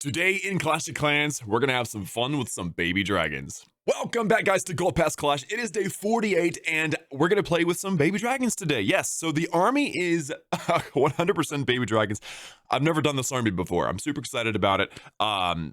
Today in Clash of Clans, we're gonna have some fun with some baby dragons. Welcome back, guys, to Gold Pass Clash. It is day 48, and we're gonna play with some baby dragons today. Yes, so the army is 100% baby dragons. I've never done this army before. I'm super excited about it. I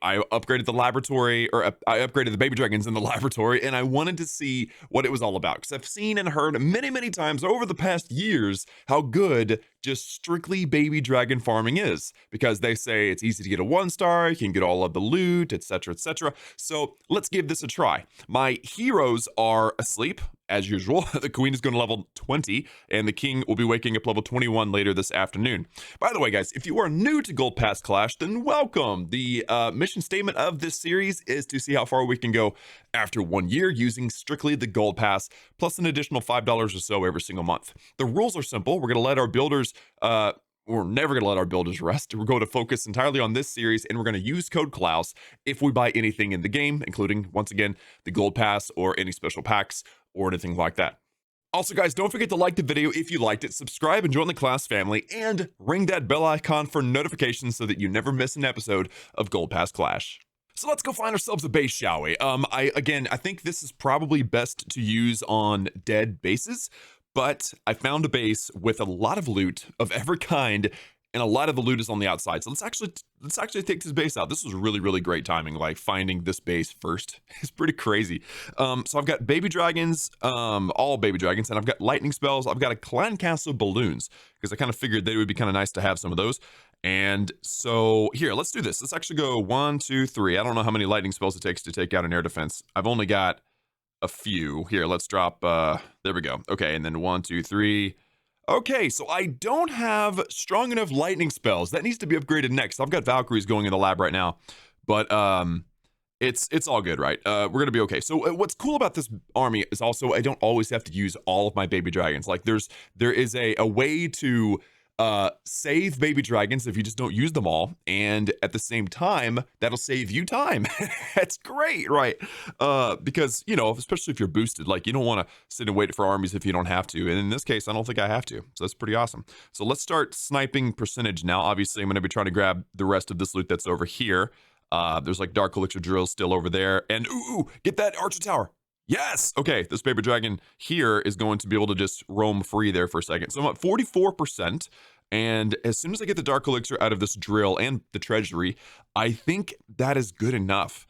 upgraded the laboratory, or I upgraded the baby dragons in the laboratory, and I wanted to see what it was all about because I've seen and heard many times over the past years how good just strictly baby dragon farming is, because they say it's easy to get a 1-star, you can get all of the loot, etc, etc. So let's give this a try. My heroes are asleep as usual. The queen is going to level 20, and the king will be waking up level 21 later this afternoon. By the way, guys, if you are new to Gold Pass Clash, then welcome. The mission statement of this series is to see how far we can go after 1 year using strictly the Gold Pass, plus an additional $5 or so every single month. The rules are simple. We're going to let our builders we're never going to let our builders rest. We're going to focus entirely on this series, and we're going to use code Klaus if we buy anything in the game, including, once again, the Gold Pass or any special packs or anything like that. Also, guys, don't forget to like the video if you liked it, subscribe and join the Klaus family, and ring that bell icon for notifications so that you never miss an episode of Gold Pass Clash. So let's go find ourselves a base, shall we? I think this is probably best to use on dead bases, but I found a base with a lot of loot of every kind, and a lot of the loot is on the outside. So let's actually take this base out. This was really great timing. Like finding this base first is pretty crazy. So I've got baby dragons, all baby dragons, and I've got lightning spells. I've got a clan castle balloons because I kind of figured they would be kind of nice to have some of those. And so here, let's do this. Let's actually go 1, 2, 3. I don't know how many lightning spells it takes to take out an air defense. I've only got a few. Here, let's drop, there we go. Okay, and then 1, 2, 3. Okay, so I don't have strong enough lightning spells. That needs to be upgraded next. I've got Valkyries going in the lab right now, but it's all good, right? We're gonna be okay. So what's cool about this army is also I don't always have to use all of my baby dragons. Like there is a way to save baby dragons if you just don't use them all, and at the same time that'll save you time. That's great, right? Because, you know, especially if you're boosted, like you don't want to sit and wait for armies if you don't have to, and in this case I don't think I have to, so that's pretty awesome. So let's start sniping percentage now. Obviously I'm going to be trying to grab the rest of this loot that's over here. There's like dark elixir drills still over there, and ooh, get that archer tower. Yes! Okay, this baby dragon here is going to be able to just roam free there for a second. So I'm at 44%, and as soon as I get the dark elixir out of this drill and the treasury, I think that is good enough.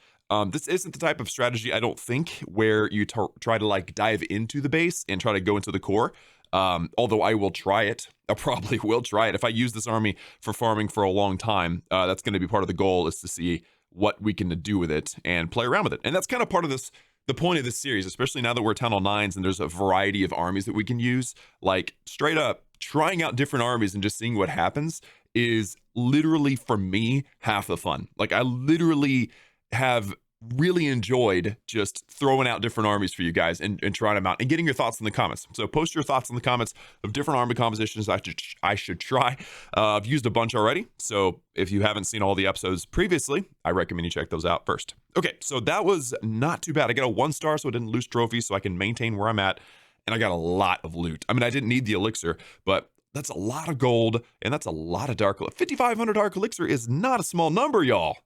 This isn't the type of strategy, I don't think, where you try to like dive into the base and try to go into the core. Although I will try it. I probably will try it. If I use this army for farming for a long time, that's going to be part of the goal, is to see what we can do with it and play around with it. And that's kind of part of this, the point of this series, especially now that we're Town Hall 9s and there's a variety of armies that we can use. Like straight up trying out different armies and just seeing what happens is literally, for me, half the fun. Like I literally have really enjoyed just throwing out different armies for you guys and trying them out and getting your thoughts in the comments. So post your thoughts in the comments of different army compositions I should try. I've used a bunch already, so if you haven't seen all the episodes previously, I recommend you check those out first. Okay, so that was not too bad. I got a 1-star, so I didn't lose trophies, so I can maintain where I'm at, and I got a lot of loot. I mean, I didn't need the elixir, but that's a lot of gold, and that's a lot of dark elixir. 5,500 dark elixir is not a small number, y'all.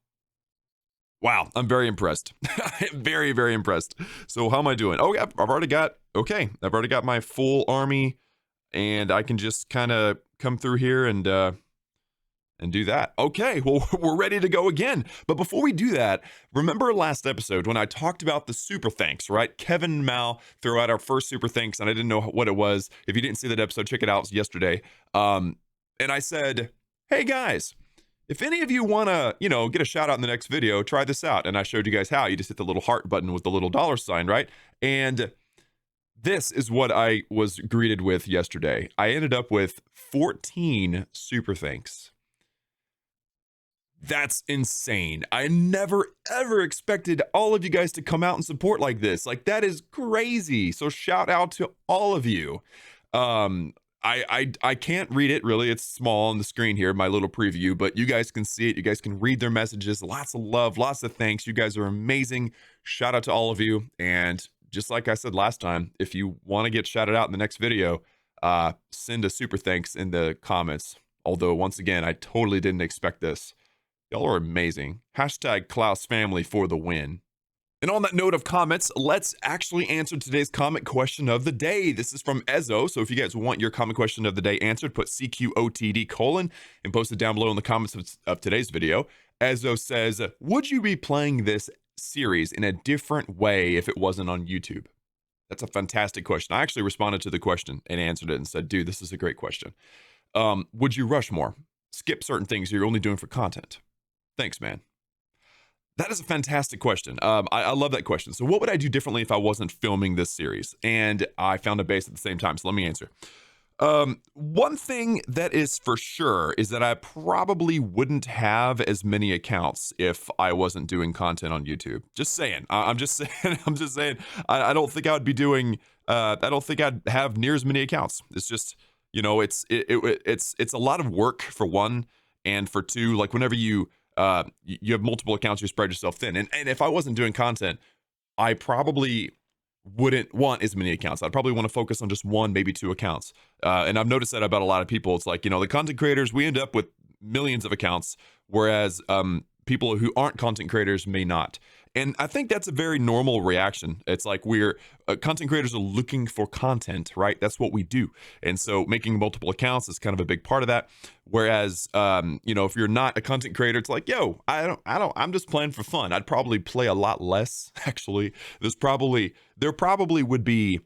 Wow, I'm very impressed. I'm very impressed. So how am I doing? Oh, yeah, I've already got my full army, and I can just kind of come through here and do that. Okay, well, we're ready to go again. But before we do that, remember last episode when I talked about the super thanks, right? Kevin and Mal threw out our first super thanks, and I didn't know what it was. If you didn't see that episode, check it out. It was yesterday. And I said, hey guys, if any of you want to, you know, get a shout out in the next video, try this out. And I showed you guys how. You just hit the little heart button with the little dollar sign, right? And this is what I was greeted with yesterday. I ended up with 14 super thanks. That's insane. I never ever expected all of you guys to come out and support like this. Like, that is crazy. So shout out to all of you. I can't read it really. It's small on the screen here, my little preview, but you guys can see it. You guys can read their messages. Lots of love, lots of thanks. You guys are amazing. Shout out to all of you. And just like I said last time, if you want to get shouted out in the next video, send a super thanks in the comments. Although once again, I totally didn't expect this. Y'all are amazing. Hashtag Klaus family for the win. And on that note of comments, let's actually answer today's comment question of the day. This is from Ezo. So if you guys want your comment question of the day answered, put CQOTD : and post it down below in the comments of today's video. Ezo says, would you be playing this series in a different way if it wasn't on YouTube? That's a fantastic question. I actually responded to the question and answered it and said, dude, this is a great question. Would you rush more? Skip certain things you're only doing for content? Thanks, man. That is a fantastic question. I love that question. So what would I do differently if I wasn't filming this series? And I found a base at the same time. So let me answer. One thing that is for sure is that I probably wouldn't have as many accounts if I wasn't doing content on YouTube. Just saying. I'm just saying. I'm just saying. I don't think I would be doing. I don't think I'd have near as many accounts. It's just, you know, it's a lot of work for one, and for two, like whenever you have multiple accounts, you spread yourself thin. And if I wasn't doing content, I probably wouldn't want as many accounts. I'd probably want to focus on just one, maybe two accounts. And I've noticed that about a lot of people. It's like, you know, the content creators, we end up with millions of accounts, whereas people who aren't content creators may not. And I think that's a very normal reaction. It's like we're content creators are looking for content, right? That's what we do. And so making multiple accounts is kind of a big part of that. Whereas, you know, if you're not a content creator, it's like, yo, I'm just playing for fun. I'd probably play a lot less. Actually, there probably would be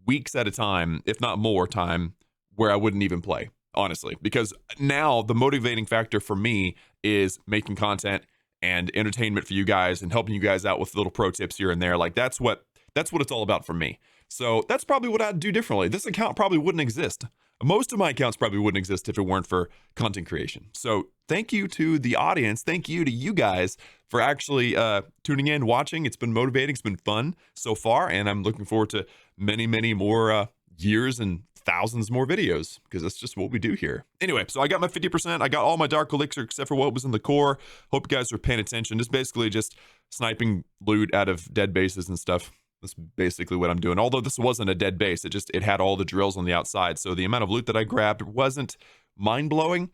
weeks at a time, if not more time, where I wouldn't even play, honestly, because now the motivating factor for me is making content and entertainment for you guys and helping you guys out with little pro tips here and there. Like that's what it's all about for me. So that's probably what I'd do differently. This account probably wouldn't exist. Most of my accounts probably wouldn't exist if it weren't for content creation. So thank you to the audience. Thank you to you guys for actually tuning in, watching. It's been motivating. It's been fun so far. And I'm looking forward to many, many more years and thousands more videos, because that's just what we do here. Anyway, so I got my 50%. I got all my dark elixir except for what was in the core. Hope you guys are paying attention. It's basically just sniping loot out of dead bases and stuff. That's basically what I'm doing. Although this wasn't a dead base, it had all the drills on the outside. So the amount of loot that I grabbed wasn't mind-blowing,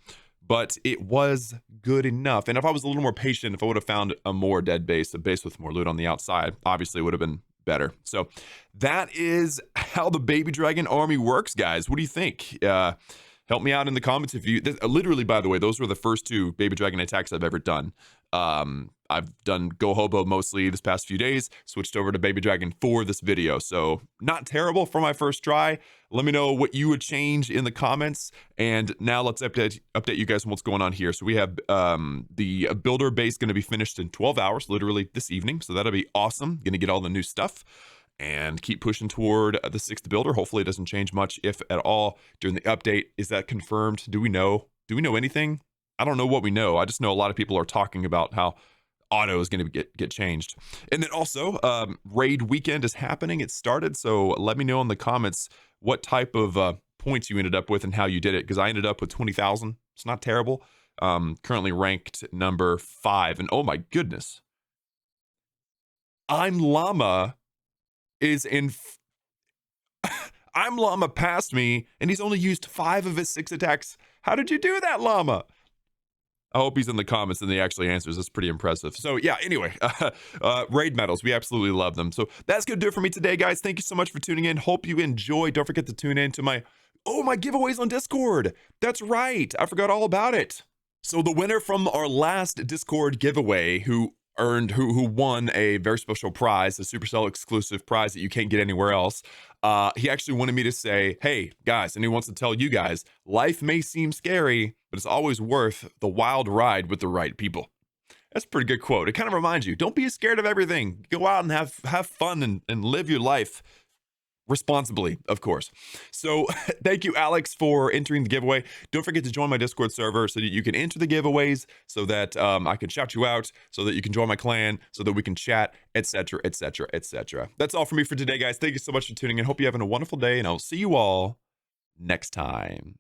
but it was good enough. And if I was a little more patient, if I would have found a more dead base, a base with more loot on the outside, obviously it would have been better. So that is how the baby dragon army works, guys. What do you think? Help me out in the comments if you literally, by the way, those were the first two baby dragon attacks I've ever done. I've done Go Hobo mostly this past few days, switched over to baby dragon for this video. So not terrible for my first try. Let me know what you would change in the comments. And now let's update you guys on what's going on here. So we have the builder base going to be finished in 12 hours, literally this evening. So that'll be awesome. Going to get all the new stuff and keep pushing toward the 6th builder. Hopefully it doesn't change much, if at all, during the update. Is that confirmed? Do we know anything? I don't know what we know. I just know a lot of people are talking about how auto is going to get changed. And then also raid weekend is happening. It started. So let me know in the comments what type of points you ended up with and how you did it, because I ended up with 20,000. It's not terrible. Currently ranked number 5. And oh my goodness, I'm Llama is in I'm Llama passed me, and he's only used 5 of his 6 attacks. How did you do that, Llama? I hope he's in the comments and he actually answers. That's pretty impressive. So yeah, anyway, raid medals, we absolutely love them. So that's gonna do it for me today, guys. Thank you so much for tuning in. Hope you enjoy. Don't forget to tune in to my giveaways on Discord. That's right, I forgot all about it. So the winner from our last Discord giveaway, who won a very special prize, a Supercell exclusive prize that you can't get anywhere else. He actually wanted me to say, hey guys, and he wants to tell you guys, life may seem scary, but it's always worth the wild ride with the right people. That's a pretty good quote. It kind of reminds you, don't be scared of everything. Go out and have fun and live your life responsibly, of course. So thank you, Alex, for entering the giveaway. Don't forget to join my Discord server so that you can enter the giveaways, so that I can shout you out, so that you can join my clan, so that we can chat, etc., etc., etc. That's all for me for today, guys. Thank you so much for tuning in. Hope you're having a wonderful day, and I'll see you all next time.